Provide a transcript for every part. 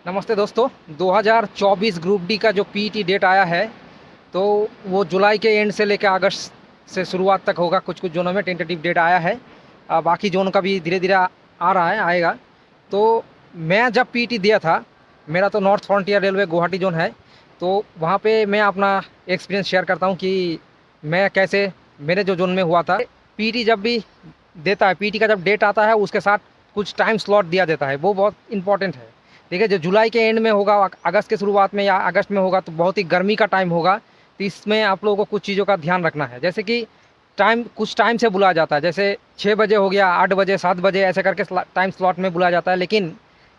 नमस्ते दोस्तों। 2024 group D का जो पीटी डेट आया है, तो वो जुलाई के एंड से लेकर अगस्त से शुरुआत तक होगा। कुछ कुछ जोनों में टेंटेटिव डेट आया है। बाकी जोन का भी धीरे धीरे आ रहा है, आएगा। तो मैं जब पीटी दिया था, मेरा तो north frontier railway Guwahati zone है। तो वहाँ पे मैं अपना एक्सपीरियंस शेयर करता हूँ कि मैं कैसे मेरे जो जोन में हुआ था। पीटी जब भी देता है, पीटी का जब डेट आता है उसके साथ कुछ टाइम स्लॉट दिया देता है, वो बहुत इंपॉर्टेंट है। देखिए, जो जुलाई के एंड में होगा, अगस्त के शुरुआत में या अगस्त में होगा, तो बहुत ही गर्मी का टाइम होगा। तो इसमें आप लोगों को कुछ चीज़ों का ध्यान रखना है। जैसे कि टाइम कुछ टाइम से बुलाया जाता है, जैसे 6 बजे हो गया, 8 बजे, 7 बजे, ऐसे करके टाइम स्लॉट में बुलाया जाता है। लेकिन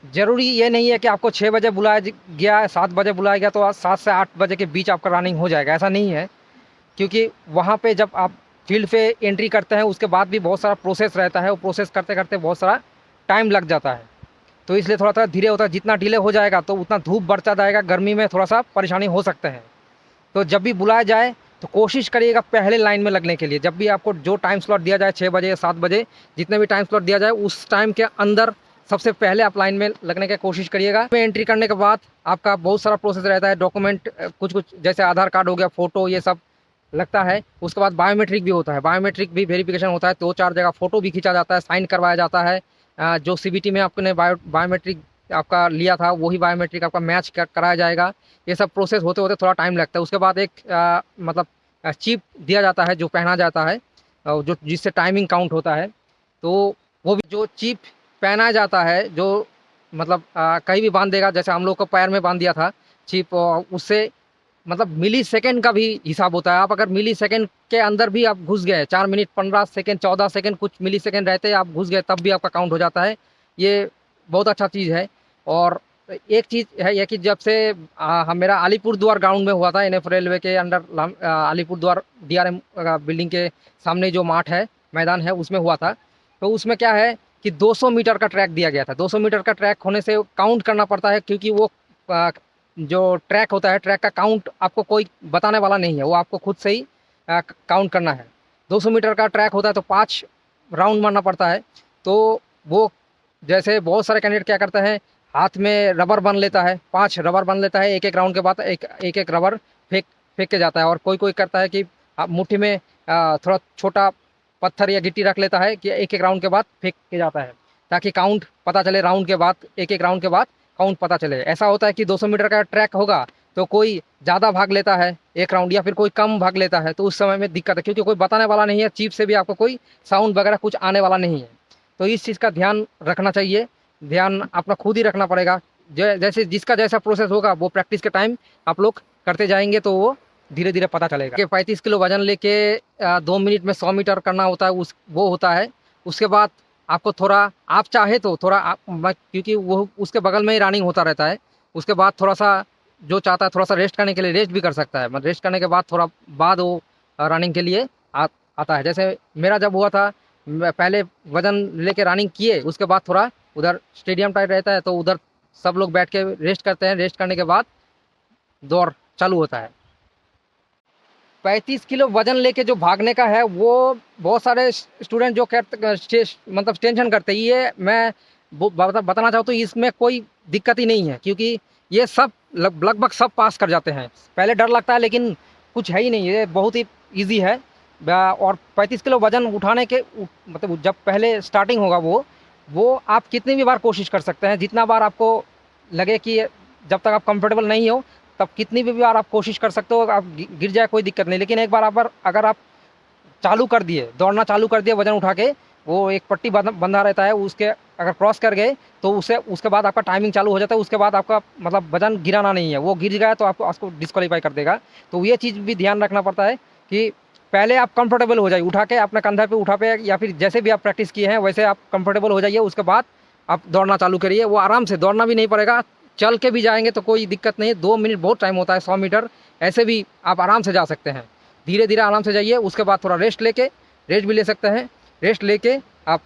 ज़रूरी ये नहीं है कि आपको 6 बजे बुलाया गया, 7 बजे बुलाया गया तो 7 से 8 बजे के बीच आपका रनिंग हो जाएगा, ऐसा नहीं है। क्योंकि वहाँ पे जब आप फील्ड पे एंट्री करते हैं, उसके बाद भी बहुत सारा प्रोसेस रहता है। वो प्रोसेस करते करते बहुत सारा टाइम लग जाता है। तो इसलिए थोड़ा सा धीरे होता है। जितना डिले हो जाएगा तो उतना धूप बढ़ता जाएगा, गर्मी में थोड़ा सा परेशानी हो सकते हैं। तो जब भी बुलाया जाए तो कोशिश करिएगा पहले लाइन में लगने के लिए। जब भी आपको जो टाइम स्लॉट दिया जाए, 6 बजे या 7 बजे, जितने भी टाइम स्लॉट दिया जाए, उस टाइम के अंदर सबसे पहले आप लाइन में लगने की कोशिश करिएगा। में एंट्री करने के बाद आपका बहुत सारा प्रोसेस रहता है। डॉक्यूमेंट कुछ कुछ जैसे आधार कार्ड हो गया, फ़ोटो, ये सब लगता है। उसके बाद बायोमेट्रिक भी होता है, बायोमेट्रिक भी वेरिफिकेशन होता है। 2-4 जगह फ़ोटो भी खींचा जाता है, साइन करवाया जाता है। जो सीबीटी में आपने बायोमेट्रिक आपका लिया था, वही बायोमेट्रिक आपका मैच कराया जाएगा। ये सब प्रोसेस होते होते थोड़ा टाइम लगता है। उसके बाद एक मतलब चिप दिया जाता है जो पहना जाता है, जो जिससे टाइमिंग काउंट होता है। तो वो भी जो चिप पहना जाता है, जो मतलब कहीं भी बांध देगा, जैसे हम लोग को पैर में बांध दिया था चिप, उससे मतलब मिली सेकेंड का भी हिसाब होता है। आप अगर मिली सेकेंड के अंदर भी आप घुस गए, 4 मिनट 15 सेकेंड 14 सेकेंड कुछ मिली सेकेंड रहते आप घुस गए, तब भी आपका काउंट हो जाता है। ये बहुत अच्छा चीज़ है। और एक चीज़ है ये कि जब से हम मेरा अलीपुरद्वार ग्राउंड में हुआ था, एनएफ रेलवे के अंडर अलीपुरद्वार डीआरएम बिल्डिंग के सामने जो माठ है, मैदान है, उसमें हुआ था। तो उसमें क्या है कि 200 मीटर का ट्रैक दिया गया था। 200 मीटर का ट्रैक होने से काउंट करना पड़ता है, क्योंकि वो जो ट्रैक होता है, ट्रैक का काउंट आपको कोई बताने वाला नहीं है, वो आपको खुद से ही काउंट करना है। 200 मीटर का ट्रैक होता है तो 5 राउंड मारना पड़ता है। तो वो जैसे बहुत सारे कैंडिडेट क्या करते हैं, हाथ में रबर बन लेता है, 5 रबर बन लेता है, एक एक राउंड के बाद एक एक रबर फेंक फेंक के जाता है। और कोई कोई करता है कि मुट्ठी में थोड़ा छोटा पत्थर या गिट्टी रख लेता है कि एक एक राउंड के बाद फेंक के जाता है, ताकि काउंट पता चले राउंड के बाद, एक एक राउंड के बाद काउंट पता चले। ऐसा होता है कि 200 मीटर का ट्रैक होगा तो कोई ज़्यादा भाग लेता है एक राउंड, या फिर कोई कम भाग लेता है, तो उस समय में दिक्कत है, क्योंकि कोई बताने वाला नहीं है। चीप से भी आपको कोई साउंड वगैरह कुछ आने वाला नहीं है। तो इस चीज़ का ध्यान रखना चाहिए, ध्यान अपना खुद ही रखना पड़ेगा। जैसे जिसका जैसा प्रोसेस होगा वो प्रैक्टिस के टाइम आप लोग करते जाएंगे तो वो धीरे धीरे पता चलेगा। कि 35 किलो वजन लेके 2 मिनट में 100 मीटर करना होता है, वो होता है। उसके बाद आपको थोड़ा, आप चाहे तो थोड़ा क्योंकि वो उसके बगल में ही रनिंग होता रहता है। उसके बाद थोड़ा सा जो चाहता है थोड़ा सा रेस्ट करने के लिए रेस्ट भी कर सकता है। मतलब रेस्ट करने के बाद थोड़ा बाद वो रनिंग के लिए आता है। जैसे मेरा जब हुआ था, पहले वजन लेके रनिंग किए, उसके बाद थोड़ा उधर स्टेडियम टाइप रहता है, तो उधर सब लोग बैठ के रेस्ट करते हैं। रेस्ट करने के बाद दौड़ चालू होता है। 35 किलो वजन लेके जो भागने का है, वो बहुत सारे स्टूडेंट जो मतलब टेंशन करते हैं। ये मैं बताना चाहता हूँ, इसमें कोई दिक्कत ही नहीं है, क्योंकि ये सब लगभग सब पास कर जाते हैं। पहले डर लगता है, लेकिन कुछ है ही नहीं, ये बहुत ही ईजी है। और 35 किलो वजन उठाने के मतलब जब पहले स्टार्टिंग होगा, वो आप कितनी भी बार कोशिश कर सकते हैं, जितना बार आपको लगे कि जब तक आप कंफर्टेबल नहीं हो, तब कितनी भी बार आप कोशिश कर सकते हो। आप गिर जाए कोई दिक्कत नहीं, लेकिन एक बार अगर आप चालू कर दिए, दौड़ना चालू कर दिए वजन उठा के, वो एक पट्टी बंधा रहता है, उसके अगर क्रॉस कर गए तो उसके बाद आपका टाइमिंग चालू हो जाता है। उसके बाद आपका मतलब वजन गिराना नहीं है, वो गिर गया तो आपको डिस्क्वालीफाई कर देगा। तो ये चीज़ भी ध्यान रखना पड़ता है कि पहले आप कंफर्टेबल हो जाइए, उठा के अपने कंधे पे उठा पे, या फिर जैसे भी आप प्रैक्टिस किए हैं वैसे आप कंफर्टेबल हो जाइए। उसके बाद आप दौड़ना चालू करिए। वो आराम से, दौड़ना भी नहीं पड़ेगा, चल के भी जाएंगे तो कोई दिक्कत नहीं है। 2 मिनट बहुत टाइम होता है। 100 मीटर ऐसे भी आप आराम से जा सकते हैं। धीरे धीरे आराम से जाइए। उसके बाद थोड़ा रेस्ट भी ले सकते हैं। रेस्ट लेके आप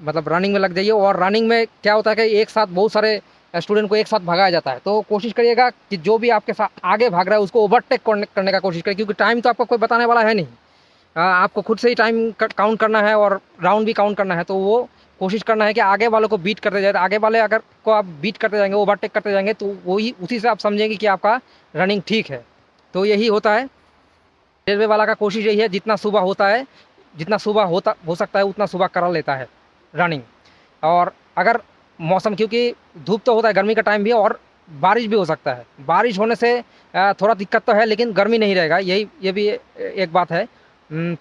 मतलब रनिंग में लग जाइए। और रनिंग में क्या होता है कि एक साथ बहुत सारे स्टूडेंट को एक साथ भगाया जाता है, तो कोशिश करिएगा कि जो भी आपके साथ आगे भाग रहा है उसको ओवरटेक करने का कोशिश करिए, क्योंकि टाइम तो आपको कोई बताने वाला है नहीं। आपको खुद से ही टाइम काउंट करना है और राउंड भी काउंट करना है। तो वो कोशिश करना है कि आगे वालों को बीट करते जाए। तो आगे वाले अगर को आप बीट करते जाएंगे, ओवरटेक करते जाएंगे, तो वही उसी से आप समझेंगे कि आपका रनिंग ठीक है। तो यही होता है, रेलवे वाला का कोशिश यही है, जितना सुबह होता है, जितना सुबह हो सकता है उतना सुबह करा लेता है रनिंग। और अगर मौसम, क्योंकि धूप तो होता है, गर्मी का टाइम भी है और बारिश भी हो सकता है, बारिश होने से थोड़ा दिक्कत तो है, लेकिन गर्मी नहीं रहेगा, ये भी एक बात है।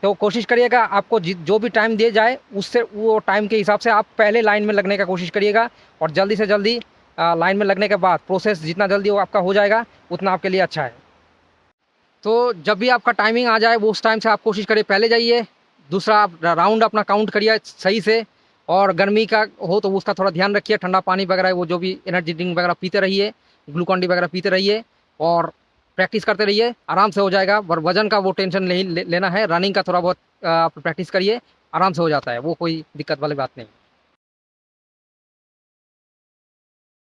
तो कोशिश करिएगा आपको जो भी टाइम दिए जाए उससे, वो टाइम के हिसाब से आप पहले लाइन में लगने का कोशिश करिएगा, और जल्दी से जल्दी लाइन में लगने के बाद प्रोसेस जितना जल्दी वो आपका हो जाएगा उतना आपके लिए अच्छा है। तो जब भी आपका टाइमिंग आ जाए वो उस टाइम से आप कोशिश करिए पहले जाइए। दूसरा, आप राउंड अपना काउंट करिए सही से, और गर्मी का हो तो उसका थोड़ा ध्यान रखिए, ठंडा पानी वगैरह, वो जो भी एनर्जी ड्रिंक वगैरह पीते रहिए, ग्लूकॉन डी वगैरह पीते रहिए, और प्रैक्टिस करते रहिए, आराम से हो जाएगा। और वजन का वो टेंशन नहीं लेना है, रनिंग का थोड़ा बहुत आप प्रैक्टिस करिए, आराम से हो जाता है, वो कोई दिक्कत वाली बात नहीं।